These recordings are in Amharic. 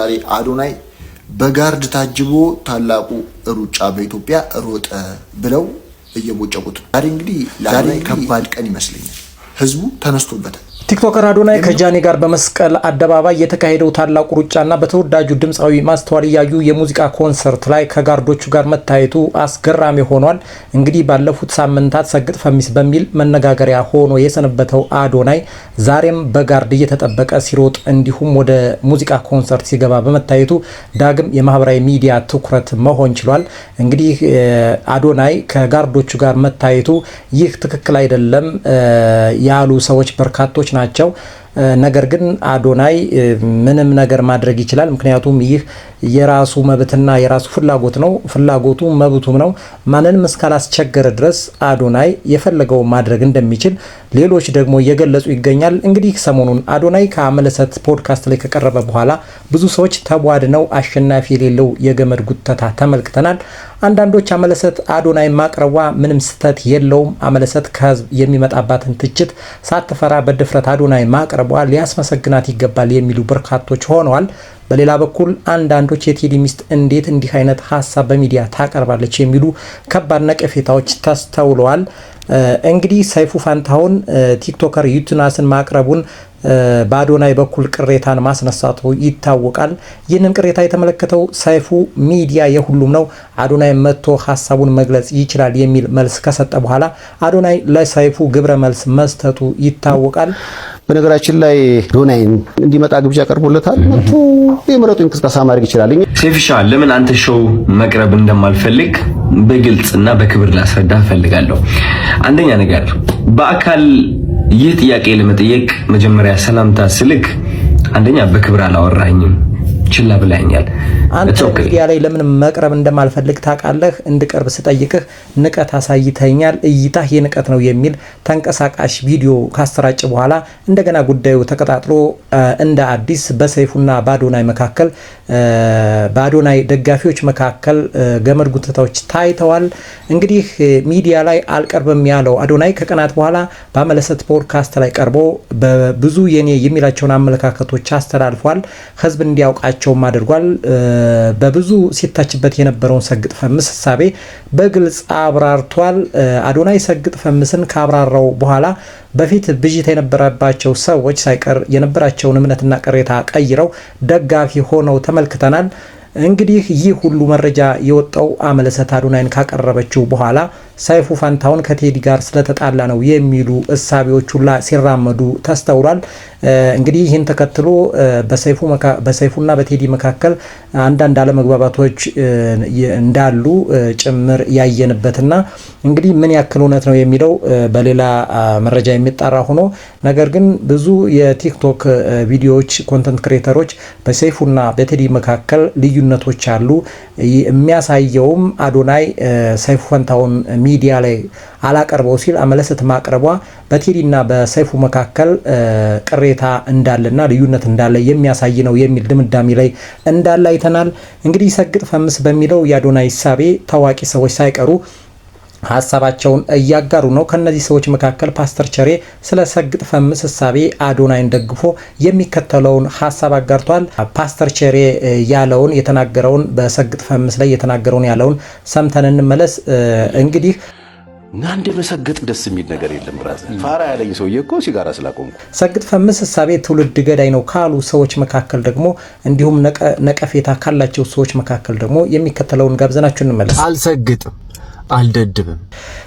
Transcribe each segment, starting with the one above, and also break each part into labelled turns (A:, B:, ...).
A: ዛሬ አዶናይ በጋርድ ታጅቦ ታላቁ ሩጫ በኢትዮጵያ ሮጠ ብለው እየቦጨቁት ነው። ዛሬ እንግዲህ ከባድ ቀን ይመስለኛል። ህዝቡ ተነስቶበታል።
B: ቲክቶከር አዶናይ ከጃኒ ጋር በመስቀል አደባባይ የተካሄደው ታላቁ ሩጫና በተወዳጁ ድምፃዊ ማስተዋል ያዩ የሙዚቃ ኮንሰርት ላይ ከጋርዶቹ ጋር መታየቱ አስገራሚ ሆኗል። እንግዲህ ባለፉት ሳምንታት ሰግጥ ፈሚስ በሚል መነጋገሪያ ሆኖ የሰነበተው አዶናይ ዛሬም በጋርድ እየተጠበቀ ሲሮጥ እንዲሁም ወደ ሙዚቃ ኮንሰርት ሲገባ በመታየቱ ዳግም የማህበራዊ ሚዲያ ትኩረት መሆን ችሏል። እንግዲህ አዶናይ ከጋርዶቹ ጋር መታየቱ ይህ ትክክል አይደለም ያሉ ሰዎች በርካቶች ናቸው። ነገር ግን አዶናይ ምንም ነገር ማድረግ ይችላል። ምክንያቱም ይህ የራሱ መብትና የራሱ ፍላጎት ነው። ፍላጎቱ መብቱም ነው። ማንንም እስካላስቸገረ ድረስ አዶናይ የፈለገው ማድረግ እንደሚችል ሌሎች ደግሞ እየገለጹ ይገኛል። እንግዲህ ሰሞኑን አዶናይ ከአመለሰት ፖድካስት ላይ ከቀረበ በኋላ ብዙ ሰዎች ተቧድነው አሸናፊ የሌለው የገመድ ጉተታ ተመልክተናል። አንዳንዶች አመለሰት አዶናይ ማቅረቧ ምንም ስተት የለውም፣ አመለሰት ከህዝብ የሚመጣባትን ትችት ሳትፈራ በድፍረት አዶናይ ማቅረቧ ሊያስመሰግናት ይገባል የሚሉ በርካቶች ሆነዋል። በሌላ በኩል አንዳንዶች የቴዲ ሚስት እንዴት እንዲህ አይነት ሀሳብ በሚዲያ ታቀርባለች የሚሉ ከባድ ነቀፌታዎች ተስተውለዋል። እንግዲህ ሰይፉ ፋንታሁን ቲክቶከር ዩቲናስን ማቅረቡን በአዶናይ በኩል ቅሬታን ማስነሳቱ ይታወቃል። ይህንን ቅሬታ የተመለከተው ሰይፉ ሚዲያ የሁሉም ነው፣ አዶናይ መጥቶ ሀሳቡን መግለጽ ይችላል የሚል መልስ ከሰጠ በኋላ አዶናይ ለሰይፉ ግብረ መልስ መስጠቱ ይታወቃል።
C: በነገራችን ላይ አዶናይ እንዲመጣ ግብዣ ቀርቦለታል። መጥቶ የምረጡ እንቅስቃሴ ማድረግ ይችላል።
D: ሴፍሻ ለምን አንተ ሾው መቅረብ እንደማልፈልግ በግልጽና በክብር ላስረዳ ፈልጋለሁ። አንደኛ ነገር በአካል ይህ ጥያቄ ለመጠየቅ መጀመሪያ ሰላምታ ስልክ አንደኛ በክብር አላወራኝም፣ ችላ ብላኛል።
B: አንተ ሚዲያ ላይ ለምን መቅረብ እንደማልፈልግ ታውቃለህ። እንድቀርብ ስጠይቅህ ንቀት አሳይተኛል፣ እይታህ የንቀት ነው የሚል ተንቀሳቃሽ ቪዲዮ ካሰራጭ በኋላ እንደገና ጉዳዩ ተቀጣጥሎ እንደ አዲስ በሰይፉና በአዶናይ መካከል በአዶናይ ደጋፊዎች መካከል ገመድ ጉተታዎች ታይተዋል። እንግዲህ ሚዲያ ላይ አልቀርብም ያለው አዶናይ ከቀናት በኋላ በአመለሰት ፖድካስት ላይ ቀርቦ በብዙ የኔ የሚላቸውን አመለካከቶች አስተላልፏል። ህዝብ እንዲያውቃቸውም አድርጓል። በብዙ ሲታችበት የነበረውን ሰግጥ ፈምስ ሐሳቤ በግልጽ አብራርቷል። አዶናይ ሰግጥ ፈምስን ካብራራው በኋላ በፊት ብዥታ የነበረባቸው ሰዎች ሳይቀር የነበራቸውን እምነትና ቅሬታ ቀይረው ደጋፊ ሆነው ተመልክተናል። እንግዲህ ይህ ሁሉ መረጃ የወጣው አመለሰት አዶናይን ካቀረበችው በኋላ ሰይፉ ፋንታሁን ከቴዲ ጋር ስለተጣላ ነው የሚሉ እሳቤዎች ሁላ ሲራመዱ ተስተውሏል። እንግዲህ ይህን ተከትሎ በሰይፉና በቴዲ መካከል አንዳንድ አለመግባባቶች እንዳሉ ጭምር ያየንበትና እንግዲህ ምን ያክል እውነት ነው የሚለው በሌላ መረጃ የሚጣራ ሆኖ ነገር ግን ብዙ የቲክቶክ ቪዲዮዎች ኮንተንት ክሬተሮች በሰይፉና በቴዲ መካከል ልዩነቶች አሉ። የሚያሳየውም አዶናይ ሰይፉ ፋንታሁን ሚዲያ ላይ አላቀርበው ሲል አመለሰት ማቅረቧ በቴዲና በሰይፉ መካከል ቅሬታ እንዳለና ልዩነት እንዳለ የሚያሳይ ነው የሚል ድምዳሜ ላይ እንዳለ አይተናል። እንግዲህ ሰግጥ ፈምስ በሚለው የአዶናይ ሐሳቤ ታዋቂ ሰዎች ሳይቀሩ ሀሳባቸውን እያጋሩ ነው። ከነዚህ ሰዎች መካከል ፓስተር ቸሬ ስለ ሰግጥ ፈምስ ሐሳቤ አዶናይን ደግፎ የሚከተለውን ሀሳብ አጋርቷል። ፓስተር ቸሬ ያለውን የተናገረውን በሰግጥ ፈምስ ላይ የተናገረውን ያለውን ሰምተን እንመለስ። እንግዲህ
E: አንድ መሰገጥ ደስ የሚል ነገር የለም። ብራዘር ፋራ ያለኝ ሰውዬ እኮ ሲጋራ ስላቆምኩ
B: ሰግጥ ፈምስ ሐሳቤ ትውልድ ገዳይ ነው ካሉ ሰዎች መካከል ደግሞ እንዲሁም ነቀፌታ ካላቸው ሰዎች መካከል ደግሞ የሚከተለውን ጋብዘናችሁ እንመለስ።
F: አልሰግጥም አልደድብም።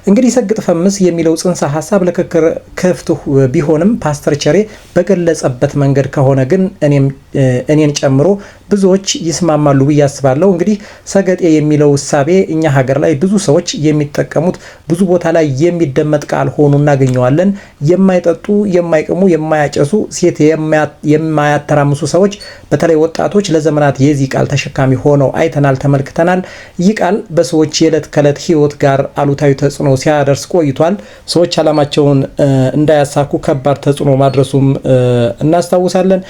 B: እንግዲህ ሰግጥ ፈምስ የሚለው ጽንሰ ሐሳብ ለክርክር ክፍት ቢሆንም ፓስተር ቸሬ በገለጸበት መንገድ ከሆነ ግን እኔን ጨምሮ ብዙዎች ይስማማሉ ብዬ አስባለሁ። እንግዲህ ሰገጤ የሚለው ሐሳቤ እኛ ሀገር ላይ ብዙ ሰዎች የሚጠቀሙት ብዙ ቦታ ላይ የሚደመጥ ቃል ሆኖ እናገኘዋለን። የማይጠጡ፣ የማይቅሙ፣ የማያጨሱ፣ ሴት የማያተራምሱ ሰዎች በተለይ ወጣቶች ለዘመናት የዚህ ቃል ተሸካሚ ሆነው አይተናል፣ ተመልክተናል። ይህ ቃል በሰዎች የዕለት ከዕለት ህይወት ጋር አሉታዊ ተጽዕኖ ሲያደርስ ቆይቷል። ሰዎች ዓላማቸውን እንዳያሳኩ ከባድ ተጽዕኖ ማድረሱም እናስታውሳለን።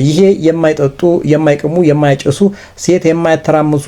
B: ይሄ የማይጠጡ፣ የማይቅሙ፣ የማያጨሱ፣ ሴት የማያተራምሱ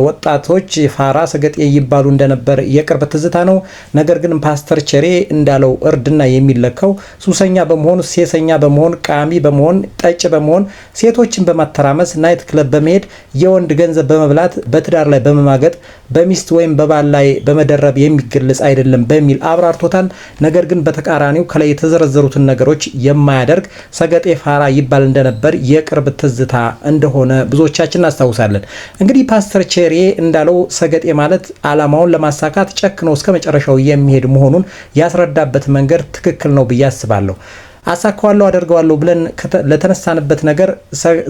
B: ወጣቶች ፋራ ሰገጤ ይባሉ እንደነበር የቅርብ ትዝታ ነው። ነገር ግን ፓስተር ቸሬ እንዳለው እርድና የሚለካው ሱሰኛ በመሆን ሴሰኛ በመሆን ቃሚ በመሆን ጠጭ በመሆን ሴቶችን በማተራመስ ናይት ክለብ በመሄድ የወንድ ገንዘብ በመብላት በትዳር ላይ በመማገጥ በሚስት ወይም በባል ላይ በመደረብ የሚገለጽ አይደለም በሚል አብራርቶታል። ነገር ግን በተቃራኒው ከላይ የተዘረዘሩትን ነገሮች የማያደርግ ሰገጤ ፋራ ይባል እንደነበር የቅርብ ትዝታ እንደሆነ ብዙዎቻችን እናስታውሳለን። እንግዲህ ፓስተር ቸሬ እንዳለው ሰገጤ ማለት ዓላማውን ለማሳካት ጨክኖ እስከ መጨረሻው የሚሄድ መሆኑን ያስረዳበት መንገድ ትክክል ነው ብዬ አስባለሁ። አሳካዋለሁ አደርገዋለሁ ብለን ለተነሳንበት ነገር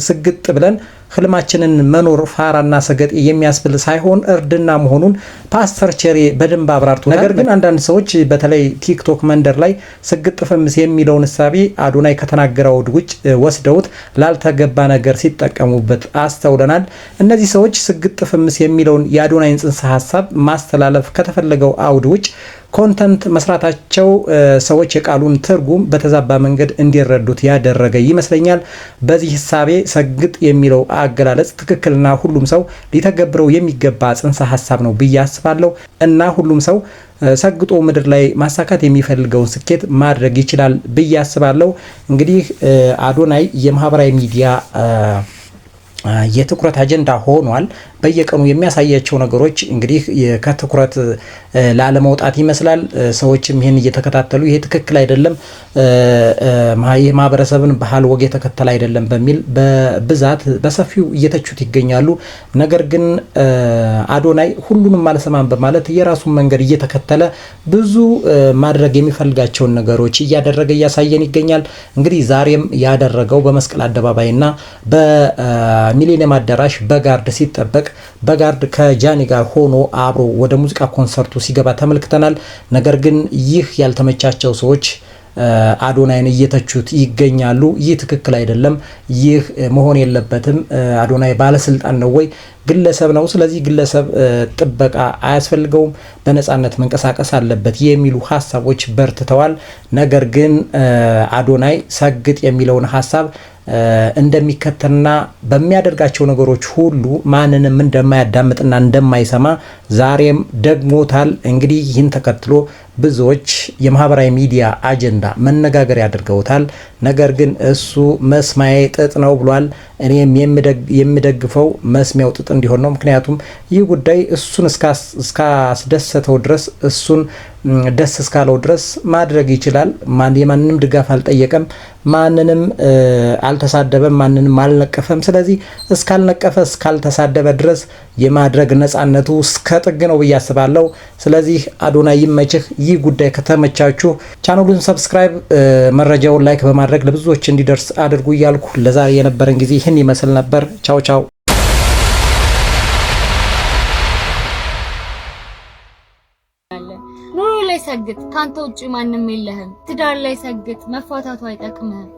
B: ስግጥ ብለን ህልማችንን መኖር ፋራና ሰገጤ የሚያስብል ሳይሆን እርድና መሆኑን ፓስተር ቸሬ በደንብ አብራርቶታል። ነገር ግን አንዳንድ ሰዎች በተለይ ቲክቶክ መንደር ላይ ስግጥ ፍምስ የሚለውን እሳቤ አዶናይ ከተናገረው ውጭ ወስደውት ላልተገባ ነገር ሲጠቀሙበት አስተውለናል። እነዚህ ሰዎች ስግጥ ፍምስ የሚለውን የአዶናይን ጽንሰ ሐሳብ ማስተላለፍ ከተፈለገው አውድ ውጭ ኮንተንት መስራታቸው ሰዎች የቃሉን ትርጉም በተዛባ መንገድ እንዲረዱት ያደረገ ይመስለኛል። በዚህ ሐሳቤ ሰግጥ የሚለው አገላለጽ ትክክልና ሁሉም ሰው ሊተገብረው የሚገባ ጽንሰ ሐሳብ ነው ብዬ አስባለሁ እና ሁሉም ሰው ሰግጦ ምድር ላይ ማሳካት የሚፈልገውን ስኬት ማድረግ ይችላል ብዬ አስባለሁ። እንግዲህ አዶናይ የማህበራዊ ሚዲያ የትኩረት አጀንዳ ሆኗል። በየቀኑ የሚያሳያቸው ነገሮች እንግዲህ ከትኩረት ላለመውጣት ይመስላል። ሰዎችም ይሄን እየተከታተሉ ይሄ ትክክል አይደለም፣ የማህበረሰብን ባህል ወግ የተከተለ አይደለም በሚል በብዛት በሰፊው እየተቹት ይገኛሉ። ነገር ግን አዶናይ ሁሉንም አልሰማም በማለት የራሱን መንገድ እየተከተለ ብዙ ማድረግ የሚፈልጋቸውን ነገሮች እያደረገ እያሳየን ይገኛል። እንግዲህ ዛሬም ያደረገው በመስቀል አደባባይና በሚሊኒየም አዳራሽ በጋርድ ሲጠበቅ በጋርድ ከጃኒ ጋር ሆኖ አብሮ ወደ ሙዚቃ ኮንሰርቱ ሲገባ ተመልክተናል። ነገር ግን ይህ ያልተመቻቸው ሰዎች አዶናይን እየተቹት ይገኛሉ። ይህ ትክክል አይደለም፣ ይህ መሆን የለበትም። አዶናይ ባለስልጣን ነው ወይ? ግለሰብ ነው። ስለዚህ ግለሰብ ጥበቃ አያስፈልገውም፣ በነጻነት መንቀሳቀስ አለበት የሚሉ ሀሳቦች በርትተዋል። ነገር ግን አዶናይ ሰግጥ የሚለውን ሀሳብ እንደሚከተልና በሚያደርጋቸው ነገሮች ሁሉ ማንንም እንደማያዳምጥና እንደማይሰማ ዛሬም ደግሞታል። እንግዲህ ይህን ተከትሎ ብዙዎች የማህበራዊ ሚዲያ አጀንዳ መነጋገሪያ አድርገውታል። ነገር ግን እሱ መስማዬ ጥጥ ነው ብሏል። እኔም የምደግፈው መስሚያው ጥጥ እንዲሆን ነው። ምክንያቱም ይህ ጉዳይ እሱን እስካስደሰተው ድረስ እሱን ደስ እስካለው ድረስ ማድረግ ይችላል። የማንንም ድጋፍ አልጠየቀም፣ ማንንም አልተሳደበም፣ ማንንም አልነቀፈም። ስለዚህ እስካልነቀፈ እስካልተሳደበ ድረስ የማድረግ ነጻነቱ እስከ ጥግ ነው ብዬ አስባለሁ። ስለዚህ አዶናይ ይመችህ። ይህ ጉዳይ ከተመቻችሁ ቻናሉን ሰብስክራይብ፣ መረጃውን ላይክ በማድረግ ለብዙዎች እንዲደርስ አድርጉ እያልኩ ለዛሬ የነበረን ጊዜ ይህን ይመስል ነበር። ቻው ቻው።
G: ኑሮ ላይ ሰግጥ፣ ካንተ ውጪ ማንም የለህም። ትዳር ላይ ሰግጥ፣ መፋታቱ አይጠቅምህም።